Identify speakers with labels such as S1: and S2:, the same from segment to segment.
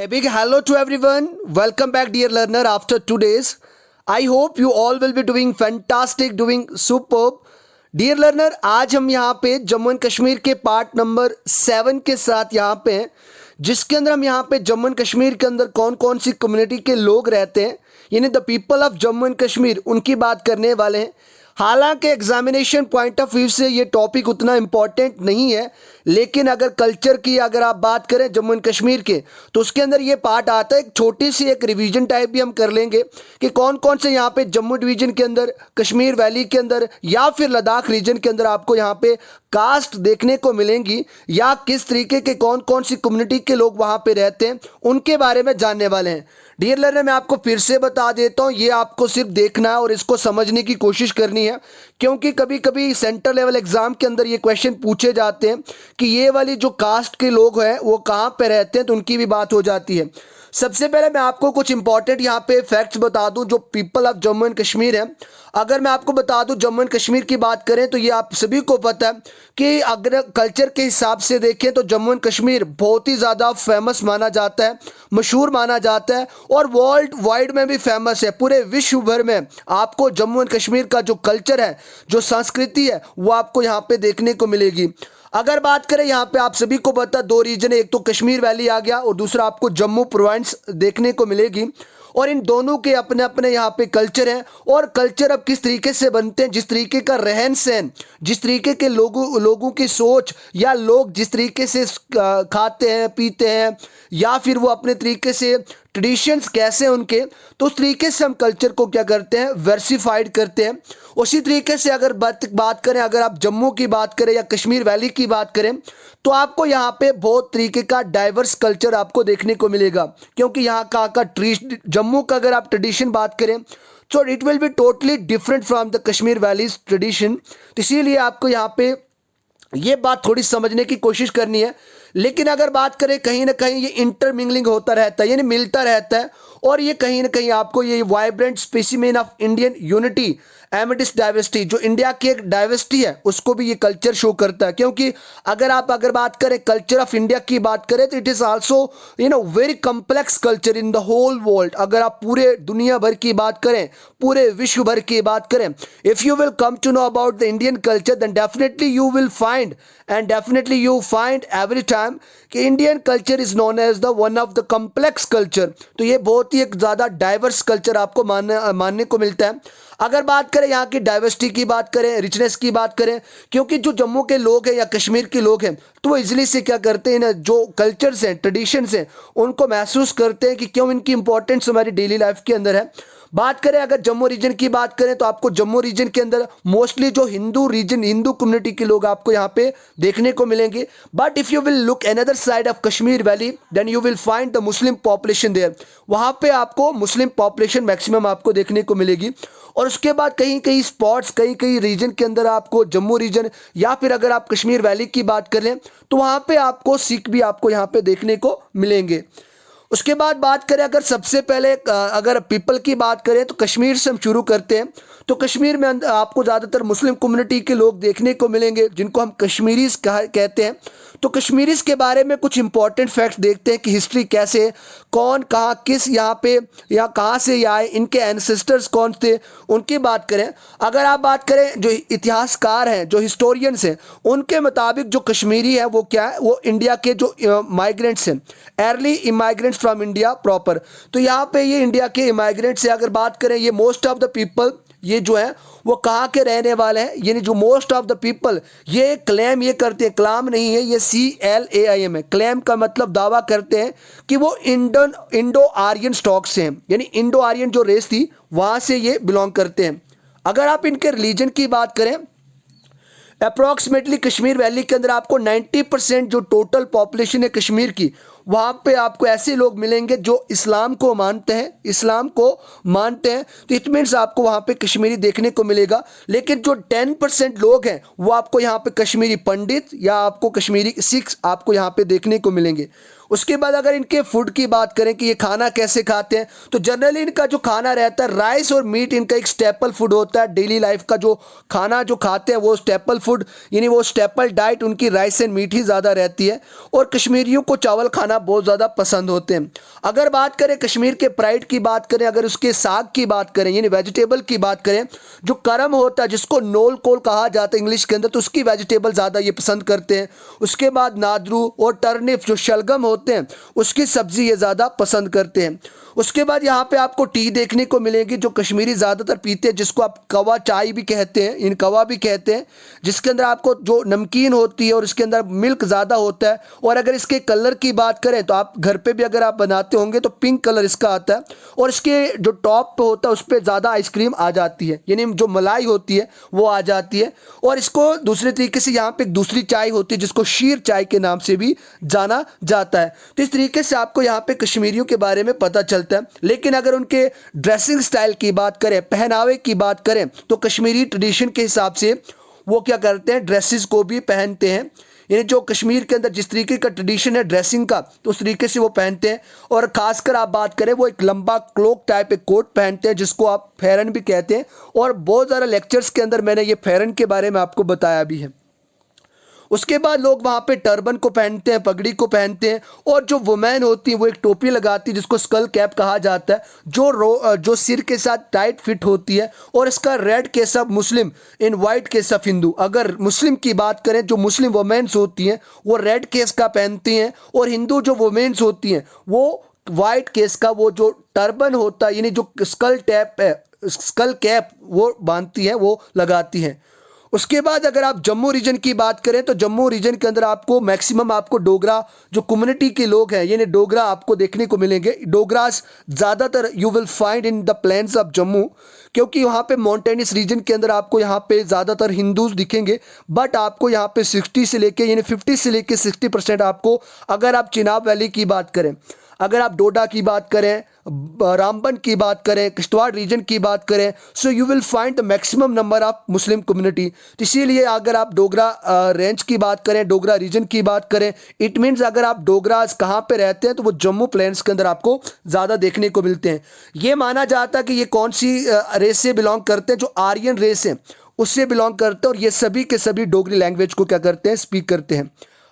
S1: A big hello to everyone. Welcome back, dear learner, after 2 days. I hope you all will be doing fantastic, doing superb. Dear learner, आज हम यहाँ पे Jammu and Kashmir के part number 7 के साथ यहाँ पे हैं, जिसके अंदर हम यहाँ पे जम्मू एंड कश्मीर के अंदर कौन कौन सी कम्युनिटी के लोग रहते हैं, यानी the people of Jammu and Kashmir, उनकी बात करने वाले हैं। हालांकि एग्जामिनेशन पॉइंट ऑफ व्यू से ये टॉपिक उतना इम्पॉर्टेंट नहीं है, लेकिन अगर कल्चर की अगर आप बात करें जम्मू एंड कश्मीर के, तो उसके अंदर ये पार्ट आता है। एक छोटी सी एक रिवीजन टाइप भी हम कर लेंगे कि कौन कौन से यहाँ पे जम्मू डिवीजन के अंदर, कश्मीर वैली के अंदर या फिर लद्दाख रीजन के अंदर आपको यहाँ पे कास्ट देखने को मिलेंगी, या किस तरीके के कौन कौन सी कम्युनिटी के लोग वहाँ पे रहते हैं, उनके बारे में जानने वाले हैं। डियर लर्नर, मैं आपको फिर से बता देता हूँ, ये आपको सिर्फ देखना है और इसको समझने की कोशिश करनी है, क्योंकि कभी कभी सेंटर लेवल एग्जाम के अंदर ये क्वेश्चन पूछे जाते हैं कि ये वाली जो कास्ट के लोग हैं वो कहाँ पे रहते हैं, तो उनकी भी बात हो जाती है। सबसे पहले मैं आपको कुछ इंपॉर्टेंट यहाँ पे फैक्ट्स बता दूं जो people of Jammu and Kashmir है। अगर मैं आपको बता दूं, जम्मू एंड कश्मीर की बात करें तो ये आप सभी को पता है कि अगर कल्चर के हिसाब से देखें तो जम्मू एंड कश्मीर बहुत ही ज़्यादा फेमस माना जाता है, मशहूर माना जाता है, और वर्ल्ड वाइड में भी फेमस है। पूरे विश्व भर में आपको जम्मू एंड कश्मीर का जो कल्चर है, जो संस्कृति है, वो आपको यहाँ पे देखने को मिलेगी। अगर बात करें यहाँ पे, आप सभी को पता, दो रीजन है, एक तो कश्मीर वैली आ गया और दूसरा आपको जम्मू प्रोविंस देखने को मिलेगी, और इन दोनों के अपने अपने यहाँ पे कल्चर हैं। और कल्चर अब किस तरीके से बनते हैं, जिस तरीके का रहन सहन, जिस तरीके के लोगों की सोच, या लोग जिस तरीके से खाते हैं पीते हैं, या फिर वो अपने तरीके से ट्रेडिशंस कैसे हैं उनके, तो उस तरीके से हम कल्चर को क्या करते हैं, वर्सिफाइड करते हैं। उसी तरीके से अगर बात करें, अगर आप जम्मू की बात करें या कश्मीर वैली की बात करें, तो आपको यहाँ पे बहुत तरीके का डाइवर्स कल्चर आपको देखने को मिलेगा, क्योंकि यहाँ का जम्मू का अगर आप ट्रेडिशन बात करें तो it will be totally different from the Kashmir valleys tradition. तो इसीलिए आपको यहाँ पे ये बात थोड़ी समझने की कोशिश करनी है। लेकिन अगर बात करें, कहीं ना कहीं ये इंटरमिंगलिंग होता रहता है, यानी मिलता रहता है, और ये कहीं ना कहीं आपको ये vibrant specimen of Indian unity amidst diversity, जो इंडिया की एक डाइवर्सिटी है, उसको भी ये कल्चर शो करता है। क्योंकि अगर बात करें कल्चर ऑफ इंडिया की बात करें, तो it is also very complex culture in the whole world. अगर आप पूरे दुनिया भर की बात करें, पूरे विश्व भर की बात करें, if you will come to know about the Indian culture, then definitely you will find every time कि Indian culture is known as the one of the complex culture. तो ये बहुत ही एक ज़्यादा डाइवर्स कल्चर आपको मानने को मिलता है। अगर बात करें यहाँ की डाइवर्सिटी की बात करें, रिचनेस की बात करें, क्योंकि जो जम्मू के लोग हैं या कश्मीर के लोग हैं, तो वो इजीली से क्या करते हैं ना, जो कल्चर्स हैं, ट्रेडिशंस हैं, उनको महसूस करते हैं कि क्यों इनकी इंपॉर्टेंस हमारी डेली लाइफ के अंदर है। बात करें अगर जम्मू रीजन की बात करें, तो आपको जम्मू रीजन के अंदर मोस्टली जो हिंदू कम्युनिटी के लोग आपको यहाँ पे देखने को मिलेंगे। But if you will look another side of Kashmir valley, then you will find the Muslim population there. वहाँ पे आपको मुस्लिम पॉपुलेशन मैक्सिमम आपको देखने को मिलेगी। और उसके बाद कहीं कहीं स्पॉट्स, कहीं कहीं रीजन के अंदर आपको जम्मू रीजन, या फिर अगर आप कश्मीर वैली की बात करें, तो वहाँ पे आपको सिख भी आपको यहाँ पे देखने को मिलेंगे। उसके बाद बात करें, अगर सबसे पहले अगर पीपल की बात करें, तो कश्मीर से हम शुरू करते हैं। तो कश्मीर में आपको ज़्यादातर मुस्लिम कम्युनिटी के लोग देखने को मिलेंगे, जिनको हम कश्मीरीज कहते हैं। तो कश्मीरीज के बारे में कुछ इंपॉर्टेंट फैक्ट्स देखते हैं कि हिस्ट्री कैसे, कौन कहाँ किस यहाँ पे या कहाँ से ये आए, इनके एंसेस्टर्स कौन थे, उनकी बात करें। अगर आप बात करें जो इतिहासकार हैं, जो हिस्टोरियंस हैं, उनके मुताबिक जो कश्मीरी है वो क्या है, वो इंडिया के जो माइग्रेंट्स हैं, अर्ली इमाइग्रेंट्स फ्रॉम इंडिया प्रॉपर। तो यहाँ पे ये इंडिया के इमाइग्रेंट्स से अगर बात करें, ये मोस्ट ऑफ द पीपल ये जो है वो कहाँ के रहने वाले हैं, यानी जो मोस्ट ऑफ द पीपल ये क्लेम ये करते हैं, क्लाम नहीं है, ये CLAIM है। क्लेम का मतलब दावा करते हैं कि वो इंडो आर्यन स्टॉक से हैं, यानी इंडो आर्यन जो रेस थी वहाँ से ये बिलोंग करते हैं। अगर आप इनके रिलीजन की बात करें, अप्रॉक्सीमेटली कश्मीर वैली के अंदर आपको 90% जो टोटल पॉपुलेशन है कश्मीर की, वहाँ पे आपको ऐसे लोग मिलेंगे जो इस्लाम को मानते हैं। तो इट मीन्स आपको वहाँ पे कश्मीरी देखने को मिलेगा। लेकिन जो 10% लोग हैं वो आपको यहाँ पे कश्मीरी पंडित या आपको कश्मीरी सिख्स आपको यहाँ पे देखने को मिलेंगे। उसके बाद अगर इनके फूड की बात करें कि ये खाना कैसे खाते हैं, तो जनरली इनका जो खाना रहता है, राइस और मीट इनका एक स्टेपल फूड होता है। डेली लाइफ का जो खाना जो खाते हैं वो स्टेपल फूड, यानी वो स्टेपल डाइट उनकी राइस एंड मीट ही ज़्यादा रहती है। और कश्मीरियों को चावल खाना बहुत ज़्यादा पसंद होते हैं। अगर बात करें कश्मीर के प्राइड की बात करें, अगर उसके साग की बात करें यानी वेजिटेबल की बात करें, जो करम होता है जिसको नोल कोल कहा जाता है इंग्लिश के अंदर, तो उसकी वेजिटेबल ज़्यादा ये पसंद करते हैं। उसके बाद नादरू और टर्निप जो शलगम होते हैं उसकी सब्ज़ी ये ज़्यादा पसंद करते हैं। उसके बाद यहाँ पे आपको टी देखने को मिलेगी जो कश्मीरी ज़्यादातर पीते हैं, जिसको आप कवा चाय भी कहते हैं, इन कवा भी कहते हैं, जिसके अंदर आपको जो नमकीन होती है और इसके अंदर मिल्क ज़्यादा होता है। और अगर इसके कलर की बात करें तो आप घर पे भी अगर आप बनाते होंगे तो पिंक कलर इसका आता है, और इसके जो टॉप पे होता है उस पर ज़्यादा आइसक्रीम आ जाती है, यानी जो मलाई होती है वो आ जाती है। और इसको दूसरे तरीके से यहाँ पे एक दूसरी चाय होती है जिसको शीर चाय के नाम से भी जाना जाता है। तो इस तरीके से आपको यहाँ पे कश्मीरियों के बारे में पता चलता है। लेकिन अगर उनके ड्रेसिंग स्टाइल की बात करें, पहनावे की बात करें, तो कश्मीरी ट्रेडिशन के हिसाब से वो क्या करते हैं, ड्रेसेस को भी पहनते हैं। यानी जो कश्मीर के अंदर जिस तरीके का ट्रेडिशन है ड्रेसिंग का, तो उस तरीके से वो पहनते हैं। और खासकर आप बात करें वो एक लंबा क्लोक टाइप एक कोट पहनते हैं जिसको आप फेरन भी कहते हैं। और बहुत ज़्यादा लेक्चर्स के अंदर मैंने ये फेरन के बारे में आपको बताया भी है। उसके बाद लोग वहाँ पे टर्बन को पहनते हैं, पगड़ी को पहनते हैं। और जो वुमेन होती है वो एक टोपी लगाती है जिसको स्कल कैप कहा जाता है, जो सिर के साथ टाइट फिट होती है। और इसका red case of Muslim in white case of Hindu. अगर मुस्लिम की बात करें, जो मुस्लिम वुमेन्स होती हैं वो रेड केस का पहनती हैं, और हिंदू जो वुमेन्स होती हैं वो वाइट केस का वो जो टर्बन होता है यानी जो स्कल कैप वो बांधती है, वो लगाती हैं। उसके बाद अगर आप जम्मू रीजन की बात करें तो जम्मू रीजन के अंदर आपको मैक्सिमम आपको डोगरा जो कम्युनिटी के लोग हैं यानी डोगरा आपको देखने को मिलेंगे। डोगरास ज़्यादातर you will find in the plains of Jammu, क्योंकि वहाँ पे माउंटेनियस रीजन के अंदर आपको यहाँ पे ज़्यादातर हिंदूज दिखेंगे। बट आपको यहाँ पे 60 से लेके यानी 50 से लेके 60% आपको, अगर आप चिनाब वैली की बात करें, अगर आप डोडा की बात करें, रामबन की बात करें, किश्तवाड़ रीजन की बात करें, so you will find the maximum number of Muslim community. तो इसीलिए अगर आप डोगरा रेंज की बात करें, डोगरा रीजन की बात करें, इट मीन्स अगर आप डोगराज कहाँ पे रहते हैं तो वो जम्मू प्लेन्स के अंदर आपको ज़्यादा देखने को मिलते हैं। ये माना जाता है कि ये कौन सी रेस से बिलोंग करते हैं, जो आर्यन रेस है उससे बिलोंग करते हैं। और ये सभी के सभी डोगरी लैंग्वेज को क्या करते हैं, स्पीक करते हैं।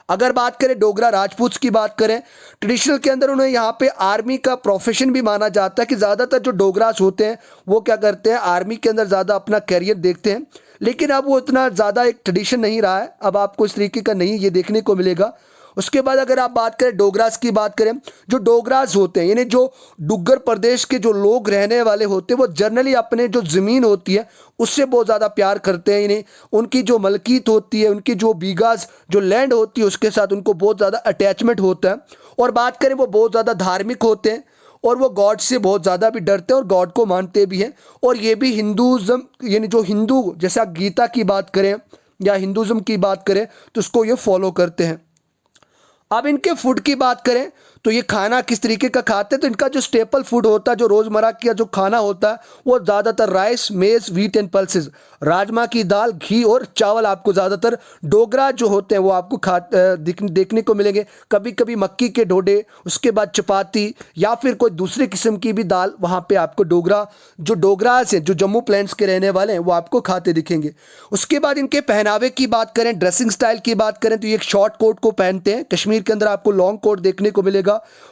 S1: अगर बात करें डोगरा राजपूत की बात करें, ट्रेडिशनल के अंदर उन्हें यहाँ पे आर्मी का प्रोफेशन भी माना जाता है कि ज़्यादातर जो डोगरास होते हैं वो क्या करते हैं, आर्मी के अंदर ज़्यादा अपना कैरियर देखते हैं। लेकिन अब वो इतना ज़्यादा एक ट्रेडिशन नहीं रहा है, अब आपको इस तरीके का नहीं ये देखने को मिलेगा। उसके बाद अगर आप बात करें डोगरास की बात करें, जो डोगरास होते हैं यानी जो डुग्गर प्रदेश के जो लोग रहने वाले होते हैं वो जनरली अपने जो ज़मीन होती है उससे बहुत ज़्यादा प्यार करते हैं। यानी उनकी जो मलकीत होती है, उनकी जो बीघास जो लैंड होती है उसके साथ उनको बहुत ज़्यादा अटैचमेंट होता है। और बात करें वो बहुत ज़्यादा धार्मिक होते हैं और वो गॉड से बहुत ज़्यादा भी डरते हैं और गॉड को मानते भी हैं। और ये भी हिंदुज़म यानी जो हिंदू, जैसा गीता की बात करें या हिंदुज़म की बात करें तो उसको ये फॉलो करते हैं। अब इनके फूड की बात करें तो ये खाना किस तरीके का खाते हैं, तो इनका जो स्टेपल फूड होता है, जो रोज़मर्रा का जो खाना होता है वो ज़्यादातर राइस, मेज़, व्हीट एंड पल्सेस, राजमा की दाल, घी और चावल आपको ज़्यादातर डोगरा जो होते हैं वो आपको देखने को मिलेंगे। कभी कभी मक्की के ढोडे, उसके बाद चपाती या फिर कोई दूसरे किस्म की भी दाल वहाँ पे आपको डोगरास हैं जो जम्मू प्लेन्स के रहने वाले हैं वो आपको खाते दिखेंगे। उसके बाद इनके पहनावे की बात करें, ड्रेसिंग स्टाइल की बात करें तो ये एक शॉर्ट कोट को पहनते हैं। कश्मीर के अंदर आपको लॉन्ग कोट देखने को मिलेगा।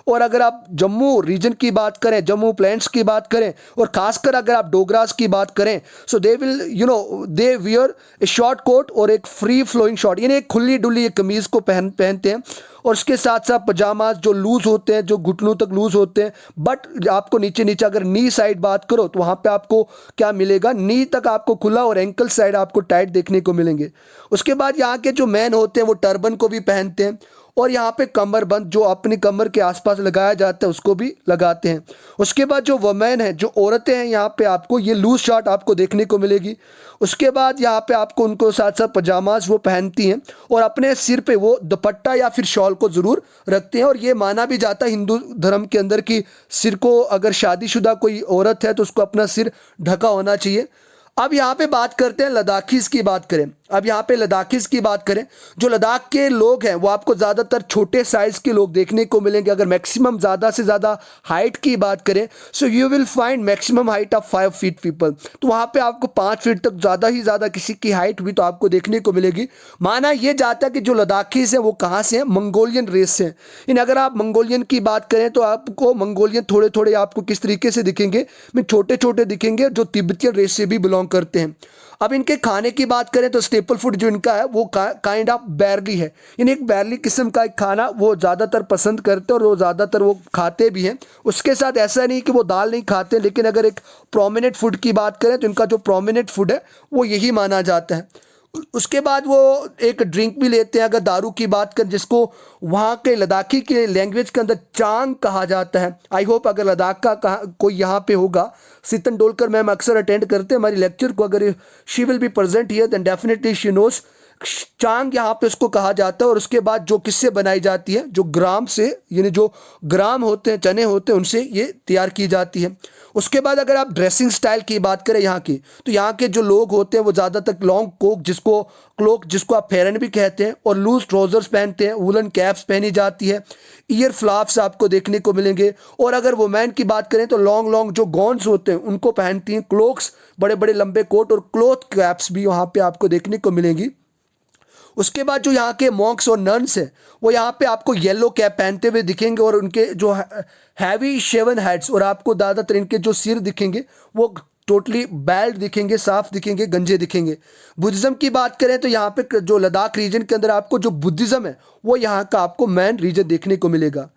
S1: और अगर आप जम्मू रीजन की बात करें, जम्मू प्लेन्स की बात करें और खासकर अगर आप डोगरास की बात करें, so they will they wear a short coat और एक फ्री फ्लोइंग शॉर्ट यानी एक खुली डुली एक कमीज को पहनते हैं। और उसके साथ साथ पजामा जो लूज होते हैं, जो घुटनों तक लूज होते हैं, बट आपको नीचे नीचे अगर नी साइड बात करो तो वहाँ पे आपको क्या मिलेगा, नी तक आपको खुला और एंकल साइड आपको टाइट देखने को मिलेंगे। उसके बाद यहाँ के जो मैन होते हैं वो टर्बन को भी पहनते हैं और यहाँ पे कमरबंद जो अपनी कमर के आसपास लगाया जाता है उसको भी लगाते हैं। उसके बाद जो वुमेन है, जो औरतें हैं, यहाँ पे आपको ये लूज शर्ट आपको देखने को मिलेगी। उसके बाद यहाँ पे आपको उनको साथ साथ पजामाज वो पहनती हैं और अपने सिर पे वो दुपट्टा या फिर शॉल को ज़रूर रखते हैं। और ये माना भी जाता है हिंदू धर्म के अंदर कि सिर को, अगर शादीशुदा कोई औरत है तो उसको अपना सिर ढका होना चाहिए। अब यहाँ पे बात करते हैं लद्दाखीज़ की बात करें। अब यहाँ पे लद्दाखीज की बात करें, जो लद्दाख के लोग हैं वो आपको ज़्यादातर छोटे साइज़ के लोग देखने को मिलेंगे। अगर मैक्सिमम ज़्यादा से ज़्यादा हाइट की बात करें, so you will find maximum height of 5 feet people. तो वहाँ पे आपको 5 फीट तक ज़्यादा ही ज़्यादा किसी की हाइट भी तो आपको देखने को मिलेगी। माना यह जाता है कि जो लद्दाखीज हैं वो कहाँ से हैं, मंगोलियन रेस से हैं। इन अगर आप मंगोलियन की बात करें तो आपको मंगोलियन थोड़े थोड़े आपको किस तरीके से दिखेंगे, में छोटे छोटे दिखेंगे, जो तिब्बतियन रेस से भी बिलोंग करते हैं। अब इनके खाने की बात करें तो स्टेपल फूड जो इनका है वो काइंड ऑफ बैरली है। यानी एक बैरली किस्म का एक खाना वो ज़्यादातर पसंद करते हैं और वो ज़्यादातर वो खाते भी हैं। उसके साथ ऐसा नहीं कि वो दाल नहीं खाते, लेकिन अगर एक प्रोमिनेंट फूड की बात करें तो इनका जो प्रोमिनेंट फूड है वो यही माना जाता है। उसके बाद वो एक ड्रिंक भी लेते हैं, अगर दारू की बात करें, जिसको वहाँ के लद्दाखी के लैंग्वेज के अंदर चांग कहा जाता है। आई होप अगर लद्दाख का कोई यहाँ पे होगा, सीतन डोलकर मैम अक्सर अटेंड करते हैं हमारी लेक्चर को, अगर she will be present here then definitely she knows. Chang यहाँ पे उसको कहा जाता है। और उसके बाद जो किससे बनाई जाती है, जो ग्राम से, यानी जो ग्राम होते हैं, चने होते हैं, उनसे ये तैयार की जाती है। उसके बाद अगर आप ड्रेसिंग स्टाइल की बात करें यहाँ की, तो यहाँ के जो लोग होते हैं वो ज़्यादातर लॉन्ग क्लोक जिसको आप फेरन भी कहते हैं, और लूज ट्राउजर्स पहनते हैं, वुलन कैप्स पहनी जाती है, ईयर फ्लाप्स आपको देखने को मिलेंगे। और अगर वुमेन की बात करें तो लॉन्ग लॉन्ग जो गॉन्स होते हैं उनको पहनती हैं, क्लोक्स, बड़े बड़े लंबे कोट और क्लॉथ कैप्स भी वहाँ पे आपको देखने को मिलेंगी। उसके बाद जो यहाँ के मॉन्क्स और नन्स हैं वो यहाँ पे आपको येलो कैप पहनते हुए दिखेंगे, और उनके जो हैवी शेवन हेड्स, और आपको ज़्यादातर इनके जो सिर दिखेंगे वो टोटली बैल्ड दिखेंगे, साफ दिखेंगे, गंजे दिखेंगे। बुद्धिज़्म की बात करें तो यहाँ पे जो लद्दाख रीजन के अंदर आपको जो बुद्धिज़्म है वो यहाँ का आपको मेन रीजन देखने को मिलेगा।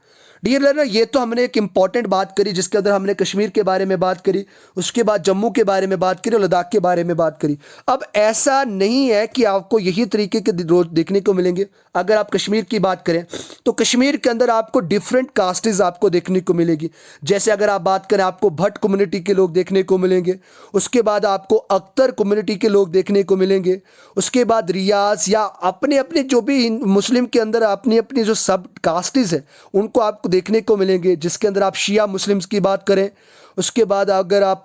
S1: डियर लर्नर, ये तो हमने एक इंपॉर्टेंट बात करी जिसके अंदर हमने कश्मीर के बारे में बात करी, उसके बाद जम्मू के बारे में बात करी और लद्दाख के बारे में बात करी। अब ऐसा नहीं है कि आपको यही तरीके के रोज देखने को मिलेंगे। अगर आप कश्मीर की बात करें तो कश्मीर के अंदर आपको डिफरेंट कास्टेज आपको देखने को मिलेगी। जैसे अगर आप बात करें, आपको भट्ट कम्युनिटी के लोग देखने को मिलेंगे, उसके बाद आपको अख्तर कम्युनिटी के लोग देखने को मिलेंगे, उसके बाद रियाज या अपने अपने जो भी मुस्लिम के अंदर अपनी अपनी जो सब कास्टेज है उनको आपको देखने को मिलेंगे, जिसके अंदर आप शिया मुस्लिम्स की बात करें। उसके बाद अगर आप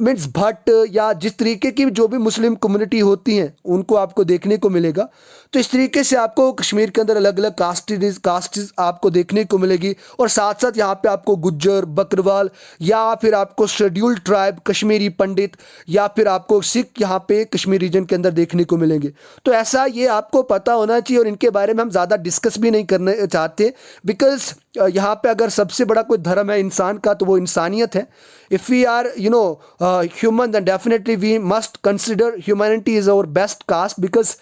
S1: मीन्स भट्ट या जिस तरीके की जो भी मुस्लिम कम्युनिटी होती हैं उनको आपको देखने को मिलेगा। तो इस तरीके से आपको कश्मीर के अंदर अलग अलग कास्टेज आपको देखने को मिलेगी। और साथ साथ यहाँ पे आपको गुज्जर, बकरवाल, या फिर आपको शेड्यूल्ड ट्राइब, कश्मीरी पंडित, या फिर आपको सिख यहाँ पे कश्मीर रीजन के अंदर देखने को मिलेंगे। तो ऐसा ये आपको पता होना चाहिए, और इनके बारे में हम ज़्यादा डिस्कस भी नहीं करने चाहते, बिकॉज यहाँ पे अगर सबसे बड़ा कोई धर्म है इंसान का तो वो इंसानियत है। If we are human then definitely we must consider humanity is our best caste, because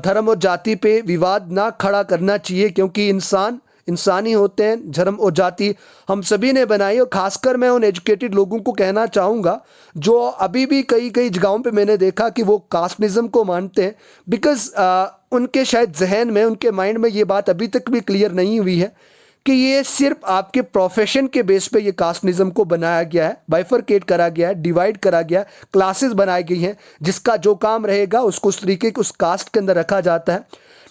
S1: धर्म और जाति पे विवाद ना खड़ा करना चाहिए, क्योंकि इंसानी होते हैं, धर्म और जाति हम सभी ने बनाई। और खासकर मैं उन एजुकेटेड लोगों को कहना चाहूँगा जो अभी भी कई कई जगहों पे मैंने देखा कि वो कास्टनिज़म को मानते हैं, बिकॉज उनके शायद जहन में, उनके माइंड में ये बात अभी तक भी क्लियर नहीं हुई है कि ये सिर्फ आपके प्रोफेशन के बेस पे ये कास्टनिज़म को बनाया गया है, बाइफरकेट करा गया है, डिवाइड करा गया है, क्लासेस बनाई गई हैं, जिसका जो काम रहेगा उसको उस तरीके के उस कास्ट के अंदर रखा जाता है।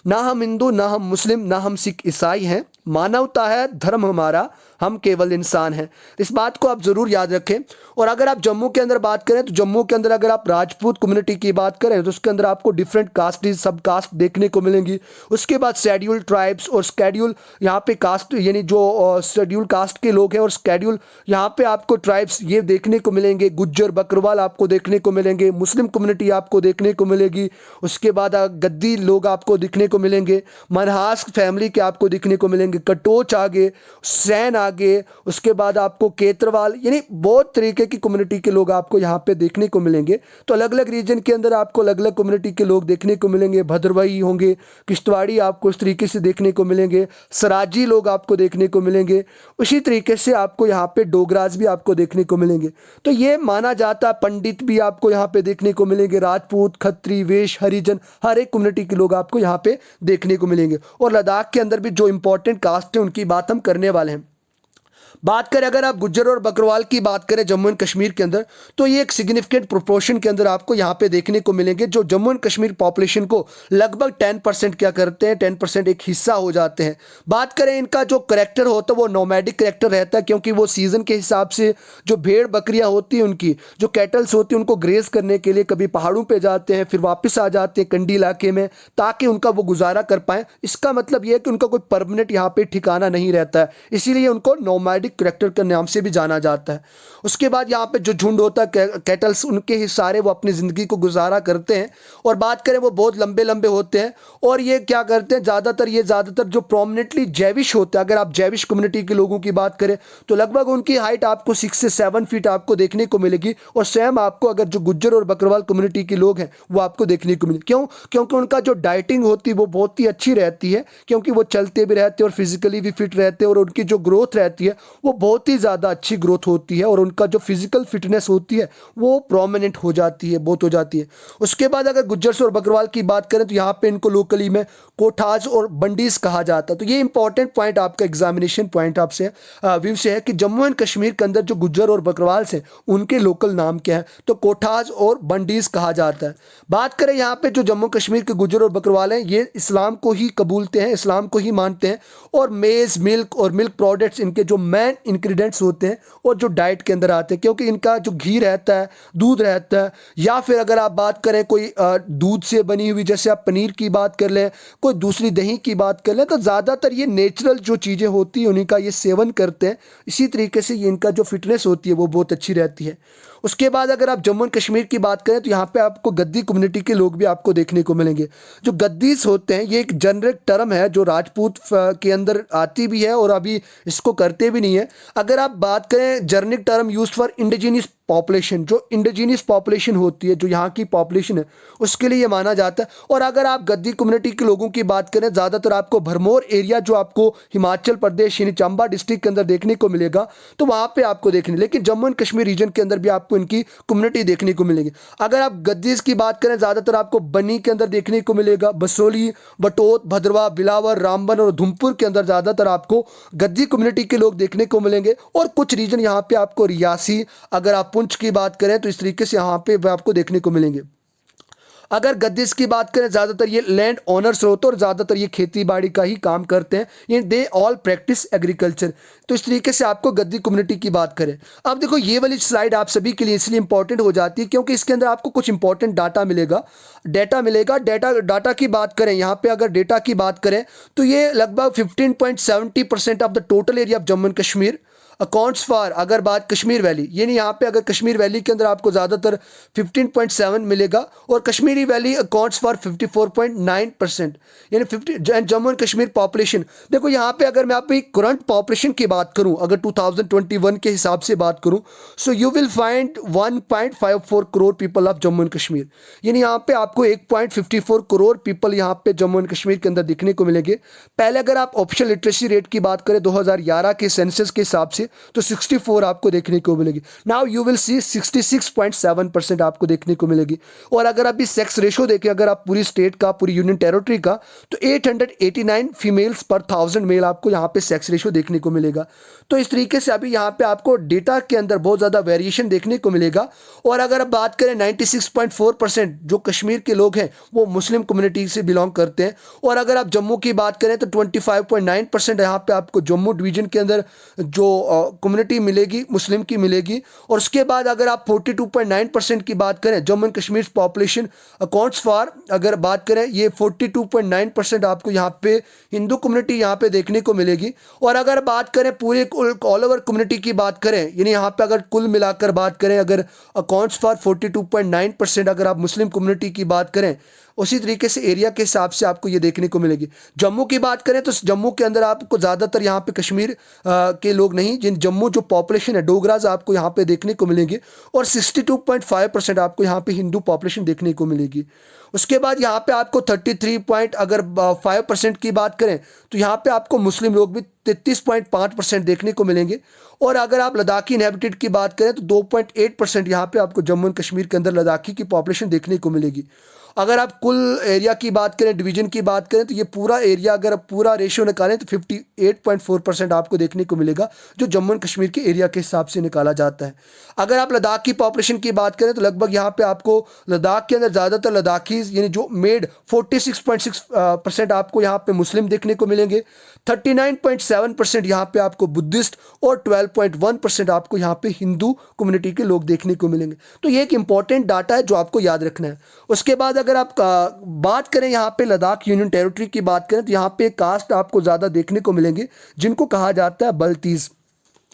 S1: ना हम हिंदू, ना हम मुस्लिम, ना हम सिख ईसाई हैं, मानवता है धर्म हमारा, हम केवल इंसान हैं। इस बात को आप ज़रूर याद रखें। और अगर आप जम्मू के अंदर बात करें तो जम्मू के अंदर अगर आप राजपूत कम्युनिटी की बात करें तो उसके अंदर आपको डिफरेंट कास्ट, सब कास्ट देखने को मिलेंगी। उसके बाद शेड्यूल ट्राइब्स और स्केड्यूल यहाँ पे कास्ट, यानी जो शेड्यूल कास्ट के लोग हैं और स्केड्यूल यहाँ पे आपको ट्राइब्स ये देखने को मिलेंगे। गुज्जर, बकरवाल आपको देखने को मिलेंगे, मुस्लिम कम्युनिटी आपको देखने को मिलेगी। उसके बाद गद्दी लोग आपको दिखने को मिलेंगे, मनहास फैमिली के आपको दिखने को मिलेंगे, कटोच आगे, सैन आगे, उसके बाद आपको केतरवाल, यानी बहुत तरीके की कम्युनिटी के लोग आपको यहाँ पे देखने को मिलेंगे। तो अलग अलग रीजन के अंदर आपको अलग अलग कम्युनिटी के लोग देखने को मिलेंगे। भद्रवाही होंगे, किश्तवाड़ी आपको इस तरीके से देखने को मिलेंगे, सराजी लोग आपको देखने को मिलेंगे। उसी तरीके से आपको यहाँ पे डोगराज भी आपको देखने को मिलेंगे। तो ये माना जाता है पंडित भी आपको यहाँ पे देखने को मिलेंगे, राजपूत, खत्री, वेश, हरिजन, हर एक कम्युनिटी के लोग आपको यहाँ पे देखने को मिलेंगे। और लद्दाख के अंदर भी जो इंपॉर्टेंट कास्ट है उनकी बात हम करने वाले हैं। बात करें अगर आप गुज्जर और बकरवाल की बात करें जम्मू एंड कश्मीर के अंदर, तो ये एक सिग्निफिकेंट प्रोपोर्शन के अंदर आपको यहाँ पे देखने को मिलेंगे। जो जम्मू एंड कश्मीर पॉपुलेशन को लगभग 10% क्या करते हैं, 10% एक हिस्सा हो जाते हैं। बात करें इनका जो करेक्टर होता है वो नोमैडिक करेक्टर रहता है, क्योंकि वो सीज़न के हिसाब से जो भेड़ बकरियाँ होती हैं, उनकी जो कैटल्स होती हैं, उनको ग्रेज करने के लिए कभी पहाड़ों पर जाते हैं, फिर वापस आ जाते हैं कंडी इलाके में, ताकि उनका वो गुजारा कर पाएँ। इसका मतलब ये है कि उनका कोई परमानेंट यहाँ पे ठिकाना नहीं रहता है, इसीलिए उनको नोमैडिक करेक्टर के नाम से भी जाना जाता है। उसके बाद यहाँ पे जो झुंड होता है कैटल्स, उनके ही सारे वो अपनी ज़िंदगी को गुजारा करते हैं। और बात करें वो बहुत लंबे लंबे होते हैं, और ये क्या करते हैं ज़्यादातर जो प्रोमिनेंटली जैविश होते हैं, अगर आप जैविश कम्युनिटी के लोगों की बात करें तो लगभग उनकी हाइट आपको 6 से 7 फीट आपको देखने को मिलेगी। और सेम आपको अगर जो गुज्जर और बकरवाल कम्युनिटी के लोग हैं वो आपको देखने को मिले। क्यों? क्योंकि उनका जो डाइटिंग होती है वो बहुत ही अच्छी रहती है, क्योंकि वो चलते भी रहते हैं और फिजिकली भी फिट रहते हैं, और उनकी जो ग्रोथ रहती है वो बहुत ही ज़्यादा अच्छी ग्रोथ होती है, और उनका जो फिजिकल फिटनेस होती है वो प्रोमिनेंट हो जाती है, बहुत हो जाती है। उसके बाद अगर गुज्जर और बकरवाल की बात करें तो यहाँ पे इनको लोकली में कोठाज और बंडीज कहा जाता है। तो ये इंपॉर्टेंट पॉइंट आपका एग्जामिनेशन पॉइंट आपसे व्यू से है कि जम्मू एंड कश्मीर के अंदर जो गुज्जर और बकरवाल से उनके लोकल नाम क्या है, तो कोठाज और बंडीज कहा जाता है। बात करें यहाँ पे जो जम्मू कश्मीर के गुज्जर और बकरवाल हैं, ये इस्लाम को ही कबूलते हैं, इस्लाम को ही मानते हैं, और मेज़ मिल्क और मिल्क प्रोडक्ट्स इनके जो मेन इंग्रेडिएंट्स होते हैं और जो डाइट के अंदर आते हैं, क्योंकि इनका जो घी रहता है, दूध रहता है, या फिर अगर आप बात करें कोई दूध से बनी हुई, जैसे आप पनीर की बात कर लें, कोई दूसरी दही की बात कर लें, तो ज़्यादातर ये नेचुरल जो चीज़ें होती हैं उन्हीं का ये सेवन करते हैं। इसी तरीके से ये इनका जो फिटनेस होती है वो बहुत अच्छी रहती है। उसके बाद अगर आप जम्मू एंड कश्मीर की बात करें तो यहाँ पे आपको गद्दी कम्युनिटी के लोग भी आपको देखने को मिलेंगे। जो गद्दीस होते हैं ये एक जनरिक टर्म है जो राजपूत के अंदर आती भी है और अभी इसको करते भी नहीं है। अगर आप बात करें generic term use for indigenous population, जो इंडिजीनियस पॉपुलेशन होती है, जो यहाँ की पॉपुलेशन है, उसके लिए ये माना जाता है। और अगर आप गद्दी कम्युनिटी के लोगों की बात करें, ज़्यादातर आपको भरमौर एरिया जो आपको हिमाचल प्रदेश यानी चंबा डिस्ट्रिक्ट के अंदर देखने को मिलेगा, तो वहाँ पे आपको देखने, लेकिन जम्मू एंड कश्मीर रीजन के अंदर भी आपको इनकी कम्युनिटी देखने को मिलेगी। अगर आप गद्दीज की बात करें, ज़्यादातर आपको बनी के अंदर देखने को मिलेगा, बसोली, बटोत, भद्रवा, बिलावर, रामबन और उधमपुर के अंदर ज़्यादातर आपको गद्दी कम्युनिटी के लोग देखने को मिलेंगे। और कुछ रीजन यहाँ पे आपको रियासी, अगर आप पुंछ की बात करें तो इस तरीके से यहाँ पे आपको देखने को मिलेंगे। अगर गद्दीस की बात करें, ज़्यादातर ये लैंड ओनर्स होते हैं और ज़्यादातर ये खेती बाड़ी का ही काम करते हैं, ये दे ऑल प्रैक्टिस एग्रीकल्चर। तो इस तरीके से आपको गद्दी कम्युनिटी की बात करें। अब देखो ये वाली स्लाइड आप सभी के लिए इसलिए इंपॉर्टेंट हो जाती है क्योंकि इसके अंदर आपको कुछ इंपॉर्टेंट डाटा मिलेगा। डाटा की बात करें, यहाँ पे अगर डेटा की बात करें तो ये लगभग 15.70% of the total area of Jammu and Kashmir accounts for, अगर बात कश्मीर वैली, यानी यहाँ पे अगर कश्मीर वैली के अंदर आपको ज़्यादातर 15.7 मिलेगा, और कश्मीरी वैली अकाउंट्स फॉर 54.9%, यानी 50। जम्मू एंड कश्मीर पॉपुलेशन देखो यहाँ पे, अगर मैं आपकी करंट पॉपुलेशन की बात करूँ, अगर 2021 के हिसाब से बात करूँ, so you will find 1.54 crore people of Jammu and Kashmir, यानी यहाँ पे आपको 1.54 करोड़ पीपल यहाँ पे जम्मू एंड कश्मीर के अंदर दिखने को मिलेंगे। पहले अगर आप ऑप्शनल लिटरेसी रेट की बात करें 2011 के सेंसस के हिसाब से, तो 64 आपको देखने को मिलेगी। नाउ यू विल सी 66.7% आपको देखने को मिलेगी। और अगर आप इस सेक्स रेशो देखें, अगर आप पूरी स्टेट का, पूरी यूनियन टेरिटरी का, तो 889 फीमेल्स पर 1000 मेल आपको यहाँ पे सेक्स रेशो देखने को मिलेगा। तो इस तरीके से अभी यहाँ पे आपको डेटा के अंदर बहुत ज़्यादा वेरिएशन देखने को मिलेगा। और अगर आप बात करें 96.4% जो कश्मीर के लोग हैं वो मुस्लिम कम्युनिटी से बिलोंग करते हैं। और अगर आप जम्मू की बात करें तो 25.9% यहाँ पे आपको जम्मू डिवीजन के अंदर जो कम्युनिटी मिलेगी मुस्लिम की मिलेगी। और उसके बाद अगर आप 42.9% की बात करें, Jammu and Kashmir population accounts for, अगर बात करें ये 42.9% आपको यहाँ पे हिंदू कम्युनिटी यहाँ पे देखने को मिलेगी। और अगर बात करें पूरे ऑल ओवर कम्युनिटी की बात करें, यानी यहाँ पे अगर कुल मिलाकर बात करें, अगर अकाउंट्स फॉर 42.9%, अगर आप मुस्लिम कम्युनिटी की बात करें, उसी तरीके से एरिया के हिसाब से आपको ये देखने को मिलेगी। जम्मू की बात करें तो जम्मू के अंदर आपको ज़्यादातर यहाँ पे कश्मीर के लोग नहीं, जिन जम्मू जो पॉपुलेशन है डोगराज आपको यहाँ पे देखने को मिलेंगे। और 62.5% आपको यहाँ पे हिंदू पॉपुलेशन देखने को मिलेगी। उसके बाद यहाँ पे आपको 33.5% की बात करें तो यहाँ पे आपको मुस्लिम लोग भी 33.5% देखने को मिलेंगे। और अगर आप लद्दाखी इनहेबिटेड की बात करें तो 2.8% यहाँ पे आपको जम्मू एंड कश्मीर के अंदर लद्दाखी की पॉपुलेशन देखने को मिलेगी। अगर आप कुल एरिया की बात करें, डिवीजन की बात करें, तो ये पूरा एरिया अगर आप पूरा रेशियो निकालें तो 58.4% आपको देखने को मिलेगा, जो जम्मू एंड कश्मीर के एरिया के हिसाब से निकाला जाता है। अगर आप लद्दाख की पॉपुलेशन की बात करें तो लगभग यहाँ पे आपको लद्दाख के अंदर ज़्यादातर लद्दाखीज यानी जो मेड 46.6% आपको यहाँ पे मुस्लिम देखने को मिलेंगे, 39.7% यहाँ पे आपको बुद्धिस्ट और 12.1% आपको यहाँ पे हिंदू कम्युनिटी के लोग देखने को मिलेंगे। तो ये एक इंपॉर्टेंट डाटा है जो आपको याद रखना है। उसके बाद अगर आप बात करें यहाँ पे लद्दाख यूनियन टेरिटरी की बात करें तो यहाँ पे कास्ट आपको ज़्यादा देखने को मिलेंगे जिनको कहा जाता है बल्तीज़।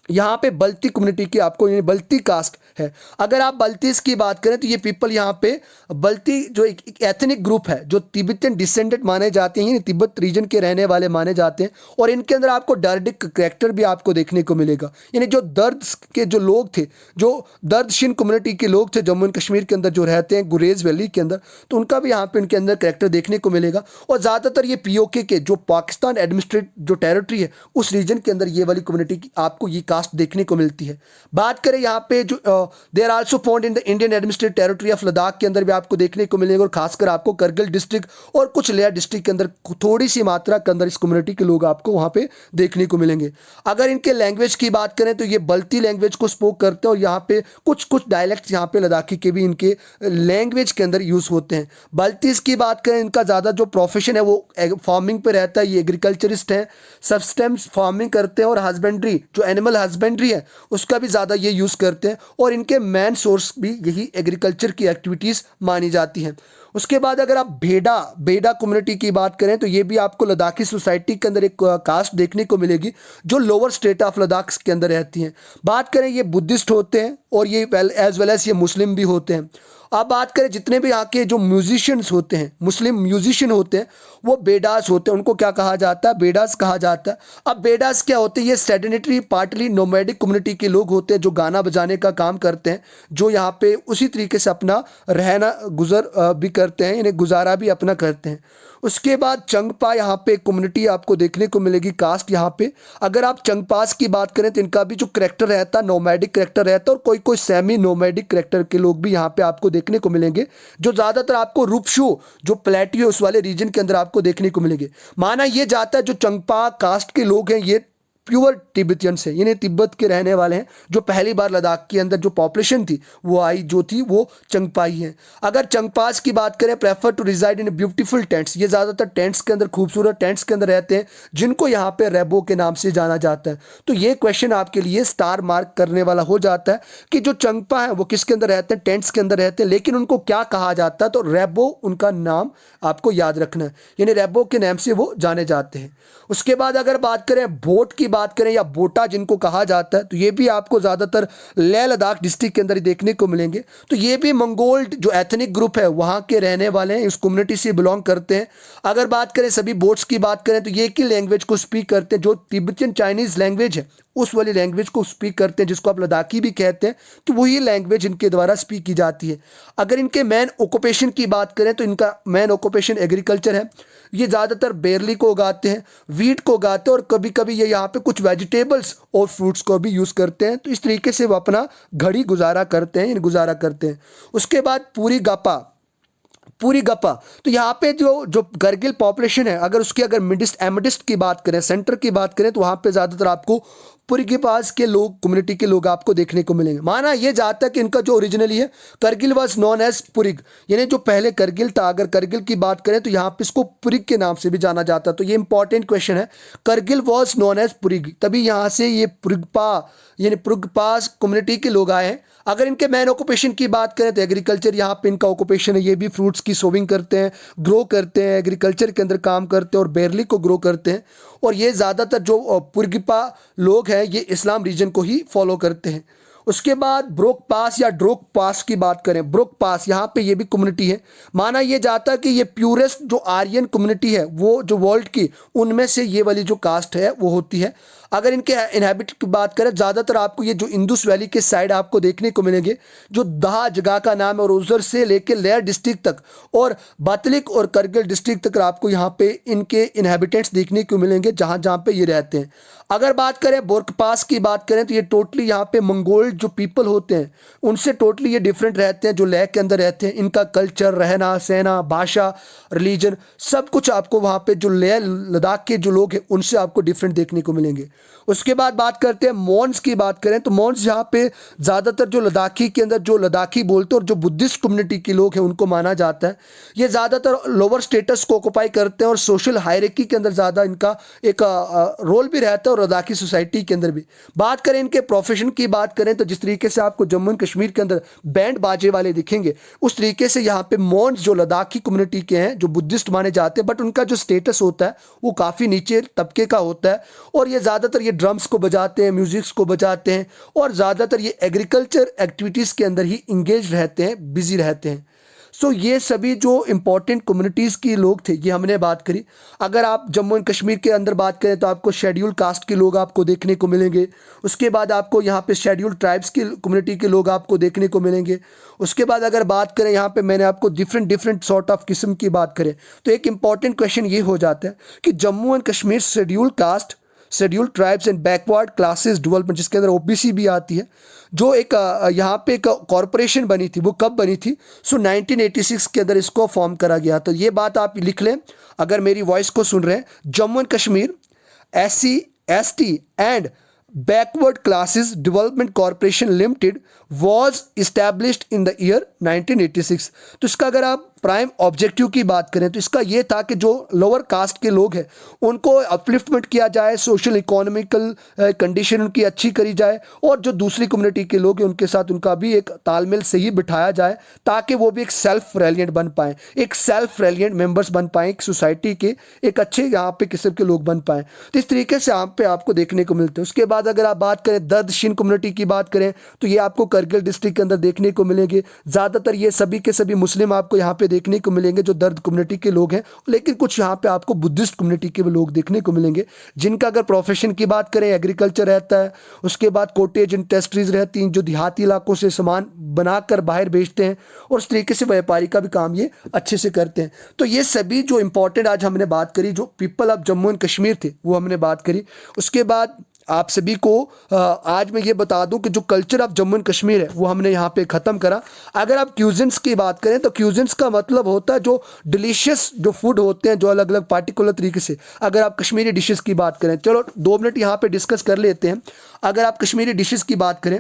S1: यहाँ पे बल्ती कम्युनिटी की आपको यानी बल्ती कास्ट है। अगर आप बल्तीस की बात करें तो ये पीपल यहाँ पे बल्ती जो एक एथनिक ग्रुप है जो तिब्बतियन डिसेंडेंट माने जाते हैं, यानी तिब्बत रीजन के रहने वाले माने जाते हैं, और इनके अंदर आपको डार्डिक करैक्टर भी आपको देखने को मिलेगा। यानी जो दर्द के जो लोग थे, जो दर्दशिन कम्युनिटी के लोग थे जम्मू एंड कश्मीर के अंदर जो रहते हैं गुरेज वैली के अंदर, तो उनका भी यहाँ पे उनके अंदर करैक्टर देखने को मिलेगा। और ज़्यादातर ये पीओके के जो पाकिस्तान एडमिनिस्ट्रेट जो टेरिटरी है उस रीजन के अंदर ये वाली कम्युनिटी की आपको ये कास्ट देखने को मिलती है। बात करें यहाँ पे जो they are also found in the Indian administrative territory of Ladakh के अंदर भी आपको देखने को मिलेंगे, और खासकर आपको करगिल डिस्ट्रिक्ट और कुछ लेह डिस्ट्रिक्ट के अंदर थोड़ी सी मात्रा के अंदर इस कम्युनिटी के लोग आपको वहाँ पे देखने को मिलेंगे। अगर इनके लैंग्वेज की बात करें तो ये बल्ती लैंग्वेज को स्पोक करते हैं, और यहाँ पे कुछ कुछ डायलेक्ट्स यहाँ पे लद्दाखी के भी इनके लैंग्वेज के अंदर यूज़ होते हैं। बल्तीस की बात करें, इनका ज़्यादा जो प्रोफेशन है वो फार्मिंग पे रहता है, ये एग्रीकल्चरिस्ट हैं, सब्सटेंस फार्मिंग करते हैं, और हस्बेंड्री जो एनिमल हस्बेंड्री है उसका भी ज़्यादा ये यूज़ करते हैं, और इनके मेन सोर्स भी यही एग्रीकल्चर की एक्टिविटीज़ मानी जाती हैं। उसके बाद अगर आप बेड़ा कम्युनिटी की बात करें तो ये भी आपको लद्दाखी सोसाइटी के अंदर एक कास्ट देखने को मिलेगी जो लोअर स्टेट ऑफ लद्दाख के अंदर रहती हैं। बात करें ये बुद्धिस्ट होते हैं, और ये एज वेल एज ये मुस्लिम भी होते हैं। अब बात करें जितने भी यहाँ के जो म्यूजिशियंस होते हैं, मुस्लिम म्यूजिशियन होते हैं, वो बेडास होते हैं, उनको क्या कहा जाता है, बेडास कहा जाता है। अब बेडास क्या होते हैं, ये सेडेंटरी पार्टली नोमैडिक कम्युनिटी के लोग होते हैं जो गाना बजाने का काम करते हैं, जो यहाँ पे उसी तरीके से अपना रहना गुजर भी करते हैं, यानी गुजारा भी अपना करते हैं। उसके बाद चंगपा यहाँ पे कम्युनिटी आपको देखने को मिलेगी कास्ट यहाँ पे। अगर आप चंगपास की बात करें तो इनका भी जो करैक्टर रहता है नोमैडिक करैक्टर रहता है, और कोई कोई सेमी नोमैडिक करैक्टर के लोग भी यहाँ पे आपको देखने को मिलेंगे, जो ज़्यादातर आपको रूपशो जो प्लेटियो उस वाले रीजन के अंदर आपको देखने को मिलेंगे। माना ये जाता है जो चंगपा कास्ट के लोग हैं ये प्योर तिब्बतियंस है, यानी तिब्बत के रहने वाले हैं, जो पहली बार लद्दाख के अंदर जो पॉपुलेशन थी वो आई जो थी वो चंगपाई है। अगर चंगपास की बात करें, prefer to reside in beautiful tents, ये ज़्यादातर टेंट्स के अंदर खूबसूरत टेंट्स के अंदर रहते हैं, जिनको यहाँ पे रेबो के नाम से जाना जाता है। तो ये क्वेश्चन आपके लिए स्टार मार्क करने वाला हो जाता है कि जो चंगपा है वो किसके अंदर रहते हैं, टेंट्स के अंदर रहते हैं, लेकिन उनको क्या कहा जाता है, तो रेबो उनका नाम आपको याद रखना है, यानी रेबो के नाम से वो जाने जाते हैं। उसके बाद अगर बात करें बोट की बात करें या बोटा जिनको कहा जाता है, तो ये भी आपको ज़्यादातर लेह लद्दाख डिस्ट्रिक्ट के अंदर ही देखने को मिलेंगे। तो ये भी मंगोल जो एथनिक ग्रुप है वहाँ के रहने वाले हैं, इस कम्युनिटी से बिलोंग करते हैं। अगर बात करें सभी बोट्स की बात करें तो ये की लैंग्वेज को स्पीक करते हैं, जो तिब्बतियन चाइनीज़ लैंग्वेज है उस वाली लैंग्वेज को स्पीक करते हैं, जिसको आप लद्दाखी भी कहते हैं, तो वही लैंग्वेज इनके द्वारा स्पीक की जाती है। अगर इनके मेन ऑक्यूपेशन की बात करें तो इनका मेन ऑक्यूपेशन एग्रीकल्चर है। ये ज़्यादातर बेरली को उगाते हैं, वीट को उगाते हैं, और कभी कभी ये यहाँ पे कुछ वेजिटेबल्स और फ्रूट्स को भी यूज़ करते हैं। तो इस तरीके से वो अपना घड़ी गुजारा करते हैं। उसके बाद पूरी गप्पा, तो यहाँ पे जो करगिल पॉपुलेशन है, अगर उसकी अगर एमिडिस्ट की बात करें, सेंटर की बात करें, तो वहाँ पे ज़्यादातर आपको पुरी के पास के लोग कम्युनिटी के लोग आपको देखने को मिलेंगे। माना ये जाता है कि इनका जो ओरिजिनली है करगिल वाज नॉन एज पुरिग, यानी जो पहले करगिल था, अगर करगिल की बात करें तो यहाँ पे इसको पुरिग के नाम से भी जाना जाता है। तो ये इंपॉर्टेंट क्वेश्चन है, करगिल वाज नॉन एज पुरिग, तभी यहाँ से ये पुरिगपा यानी पुरिगपास कम्युनिटी के लोग आए हैं। अगर इनके मैन ऑक्यूपेशन की बात करें तो एग्रीकल्चर यहाँ पे इनका ऑक्यूपेशन है, ये भी फ्रूट्स की सोविंग करते हैं, ग्रो करते हैं, एग्रीकल्चर के अंदर काम करते हैं और बेरली को ग्रो करते हैं। और ये ज़्यादातर जो पुरगिपा लोग हैं ये इस्लाम रीजन को ही फॉलो करते हैं। उसके बाद ब्रोक पास या ड्रोक पास की बात करें, ब्रोक पास यहाँ पे ये भी कम्युनिटी है। माना ये जाता है कि ये प्यूरेस्ट जो आर्यन कम्युनिटी है वो जो वर्ल्ड की, उनमें से ये वाली जो कास्ट है वो होती है। अगर इनके इनहैबिट की बात करें, ज़्यादातर आपको ये जो इंदुस वैली के साइड आपको देखने को मिलेंगे, जो दहा जगह का नाम है, और उधर से लेकर लेयर डिस्ट्रिक्ट तक और बातलिक और करगिल डिस्ट्रिक्ट तक आपको यहाँ पे इनके इनहैबिटेंट्स देखने को मिलेंगे, जहाँ जहाँ पे ये रहते हैं। अगर बात करें बोरकपास की बात करें तो ये टोटली यहाँ पे मंगोल जो पीपल होते हैं उनसे टोटली ये डिफरेंट रहते हैं, जो लेह के अंदर रहते हैं। इनका कल्चर, रहना सहना, भाषा, रिलीजन, सब कुछ आपको वहाँ पे जो लेह लद्दाख के जो लोग हैं उनसे आपको डिफरेंट देखने को मिलेंगे। उसके बाद बात करते हैं मॉन्स की बात करें तो मॉन्स यहाँ पे ज़्यादातर जो लद्दाखी के अंदर जो लद्दाखी बोलते हैं और जो बुद्धिस्ट कम्युनिटी के लोग हैं उनको माना जाता है। ये ज़्यादातर लोअर स्टेटस को ऑक्युपाई करते हैं और सोशल हायरार्की के अंदर ज़्यादा इनका एक रोल भी रहता है, और लद्दाखी सोसाइटी के अंदर भी। बात करें इनके प्रोफेशन की बात करें तो जिस तरीके से आपको जम्मू एंड कश्मीर के अंदर बैंड बाजे वाले दिखेंगे, उस तरीके से यहाँ पे मॉन्स जो लद्दाखी कम्युनिटी के हैं, जो बुद्धिस्ट माने जाते हैं, बट उनका जो स्टेटस होता है वो काफ़ी नीचे तबके का होता है। और ये ज़्यादातर ये ड्रम्स को बजाते हैं, म्यूजिक्स को बजाते हैं, और ज़्यादातर ये एग्रीकल्चर एक्टिविटीज़ के अंदर ही इंगेज रहते हैं, बिजी रहते हैं। सो ये सभी जो इम्पोर्टेंट कम्युनिटीज़ के लोग थे ये हमने बात करी। अगर आप जम्मू एंड कश्मीर के अंदर बात करें तो आपको शेड्यूल कास्ट के लोग आपको देखने को मिलेंगे। उसके बाद आपको यहाँ पे शेड्यूल ट्राइब्स की कम्युनिटी के लोग आपको देखने को मिलेंगे। उसके बाद अगर बात करें यहाँ पे मैंने आपको डिफरेंट सॉर्ट ऑफ किस्म की बात करें तो एक इंपॉर्टेंट क्वेश्चन ये हो जाता है कि Jammu and Kashmir schedule caste, schedule tribes and backward classes development, जिसके अंदर ओबीसी भी आती है, जो एक यहाँ पे एक कॉरपोरेशन बनी थी, वो कब बनी थी? 1986 के अंदर इसको फॉर्म करा गया। तो ये बात आप लिख लें अगर मेरी वॉइस को सुन रहे हैं। Jammu and Kashmir SC ST and backward classes development corporation limited was established in the year 1986। तो इसका अगर आप प्राइम ऑब्जेक्टिव की बात करें तो इसका ये था कि जो लोअर कास्ट के लोग हैं उनको अपलिफ्टमेंट किया जाए, सोशल इकोनॉमिकल कंडीशन उनकी अच्छी करी जाए, और जो दूसरी कम्युनिटी के लोग हैं उनके साथ उनका भी एक तालमेल सही बिठाया जाए, ताकि वो भी एक सेल्फ रेलिएंट बन पाएँ, एक सेल्फ रेलिएंट मेंबर्स बन पाएँ, एक सोसाइटी के एक अच्छे यहाँ पे किस्म के लोग बन पाएँ। तो इस तरीके से यहाँ पे आपको देखने को मिलते हैं। उसके बाद अगर आप बात करें दर्दशीन कम्युनिटी की बात करें तो ये आपको करगिल डिस्ट्रिक्ट के अंदर देखने को मिलेंगे। ज़्यादातर ये सभी के सभी मुस्लिम आपको यहाँ पे देखने को मिलेंगे जो दर्द कम्युनिटी के लोग हैं, लेकिन कुछ यहाँ पे आपको बुद्धिस्ट कम्युनिटी के भी लोग देखने को मिलेंगे, जिनका अगर प्रोफेशन की बात करें एग्रीकल्चर रहता है। उसके बाद कोटेज इंडस्ट्रीज रहती हैं जो देहाती इलाकों से सामान बनाकर बाहर बेचते हैं, और उस तरीके से व्यापारी का भी काम ये अच्छे से करते हैं। तो ये सभी जो इंपॉर्टेंट आज हमने बात करी, जो people of Jammu and Kashmir थे वो हमने बात करी। उसके बाद आप सभी को आज मैं ये बता दूं कि जो culture of Jammu and Kashmir है वो हमने यहाँ पे ख़त्म करा। अगर आप क्यूजिन्स की बात करें तो क्यूजिन्स का मतलब होता है जो डिलीशियस जो फूड होते हैं, जो अलग अलग पार्टिकुलर तरीके से। अगर आप कश्मीरी डिशेस की बात करें, चलो 2 मिनट यहाँ पे डिस्कस कर लेते हैं। अगर आप कश्मीरी डिशेस की बात करें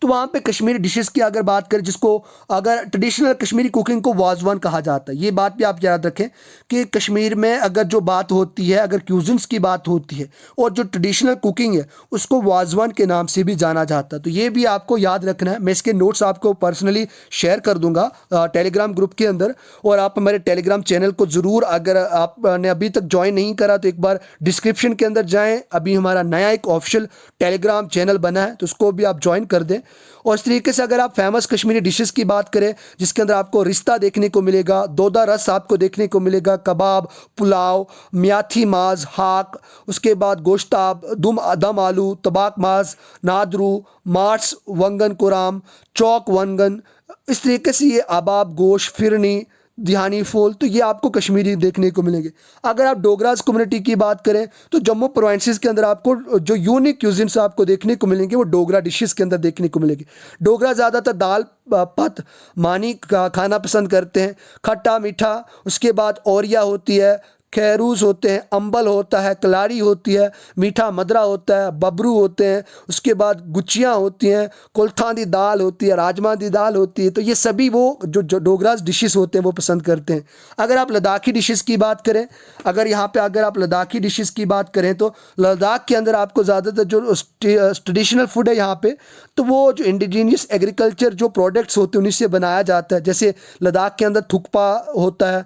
S1: तो वहाँ पे कश्मीरी डिशेस की अगर बात करें, जिसको अगर ट्रेडिशनल कश्मीरी कुकिंग को वाजवान कहा जाता है, ये बात भी आप याद रखें कि कश्मीर में अगर जो बात होती है, अगर क्यूजिन्स की बात होती है और जो ट्रेडिशनल कुकिंग है उसको वाजवान के नाम से भी जाना जाता है। तो ये भी आपको याद रखना है। मैं इसके नोट्स आपको पर्सनली शेयर कर दूंगा टेलीग्राम ग्रुप के अंदर, और आप हमारे टेलीग्राम चैनल को ज़रूर, अगर आपने अभी तक ज्वाइन नहीं करा तो एक बार डिस्क्रिप्शन के अंदर जाएँ। अभी हमारा नया एक ऑफिशियल टेलीग्राम चैनल बना है तो उसको भी आप ज्वाइन कर दें। और इस तरीके से अगर आप फेमस कश्मीरी डिशेस की बात करें, जिसके अंदर आपको रिश्ता देखने को मिलेगा, दोदा रस आपको देखने को मिलेगा, कबाब, पुलाव, म्याथी माज, हाक, उसके बाद गोश्ताब, दम आलू, तबाक माज, नादरू, मार्स वंगन कुराम, चौक वंगन, इस तरीके से ये आबाब गोश, फिरनी, दिहानी फूल, तो ये आपको कश्मीरी देखने को मिलेंगे। अगर आप डोगराज कम्युनिटी की बात करें तो जम्मू प्रोविंसेस के अंदर आपको जो यूनिक क्यूजिन्स आपको देखने को मिलेंगे वो डोगरा डिशेस के अंदर देखने को मिलेंगे। डोगरा ज़्यादातर दाल पत मानी का खाना पसंद करते हैं, खट्टा मीठा। उसके बाद औरिया होती है, खैरूज होते हैं, अंबल होता है, कलारी होती है, मीठा मदरा होता है, बबरू होते हैं। उसके बाद गुचियाँ होती हैं, कुल्थां दी दाल होती है, राजमा दी दाल होती है। तो ये सभी वो जो डोगराज डिशेस होते हैं वो पसंद करते हैं। अगर आप लद्दाखी डिशेस की बात करें, अगर आप लद्दाखी डिशेस की बात करें तो लद्दाख के अंदर आपको ज़्यादातर जो ट्रेडिशनल फूड है यहाँ पे, तो वो जो इंडिजीनियस एग्रीकल्चर जो प्रोडक्ट्स होते हैं उन्हीं से बनाया जाता है। जैसे लद्दाख के अंदर थुकपा होता है,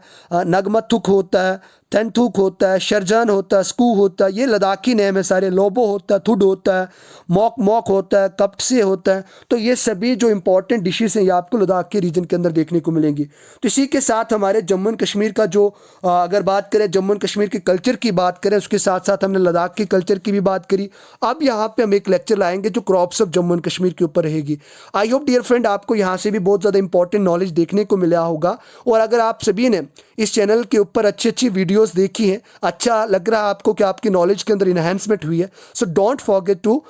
S1: नगमत थुक होता है, थेंथुक होता है, शरजान होता है, स्कू होता है, ये लद्दाखी नेम है सारे। लोबो होता है, थुड होता है, मॉक मॉक होता है, कप्से होता है। तो ये सभी जो इंपॉर्टेंट डिशेस हैं ये आपको लद्दाख के रीजन के अंदर देखने को मिलेंगी। तो इसी के साथ हमारे जम्मू एंड कश्मीर का जो अगर बात करें, जम्मू एंड कश्मीर के कल्चर की बात करें, उसके साथ साथ हमने लद्दाख के कल्चर की भी बात करी। अब यहाँ पे हम एक लेक्चर लाएंगे जो crops of Jammu and Kashmir के ऊपर रहेगी। आई होप डियर फ्रेंड आपको यहाँ से भी बहुत ज़्यादा इंपॉर्टेंट नॉलेज देखने को मिला होगा। और अगर आप सभी ने इस चैनल के ऊपर अच्छी अच्छी वीडियोस देखी हैं, अच्छा लग रहा है आपको कि आपकी नॉलेज के अंदर इन्हेंसमेंट हुई है, so don't forget to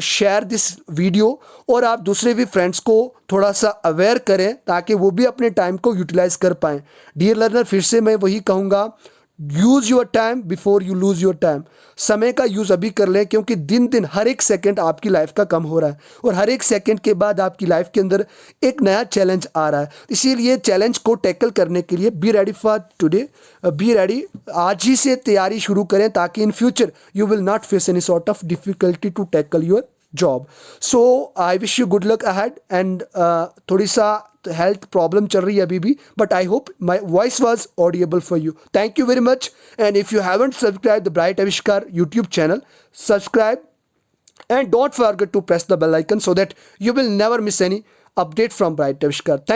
S1: share this video. और आप दूसरे भी फ्रेंड्स को थोड़ा सा अवेयर करें ताकि वो भी अपने टाइम को यूटिलाइज कर पाएँ। डियर लर्नर, फिर से मैं वही कहूँगा, use your time before you lose your time. समय का यूज़ अभी कर लें, क्योंकि दिन दिन हर एक सेकंड आपकी लाइफ का कम हो रहा है और हर एक सेकंड के बाद आपकी लाइफ के अंदर एक नया चैलेंज आ रहा है। इसीलिए चैलेंज को टैकल करने के लिए be ready for today, be ready, आज ही से तैयारी शुरू करें ताकि in future you will not face any sort of difficulty to tackle your job. So I wish you good luck ahead. And थोड़ी सा हेल्थ प्रॉब्लम चल रही है अभी भी, but I hope my voice was audible for you. Thank you very much. And if you haven't subscribe the bright Aavishkar YouTube channel, subscribe and don't forget to press the bell icon so that you will never miss any update from Bright Avishkar. Thank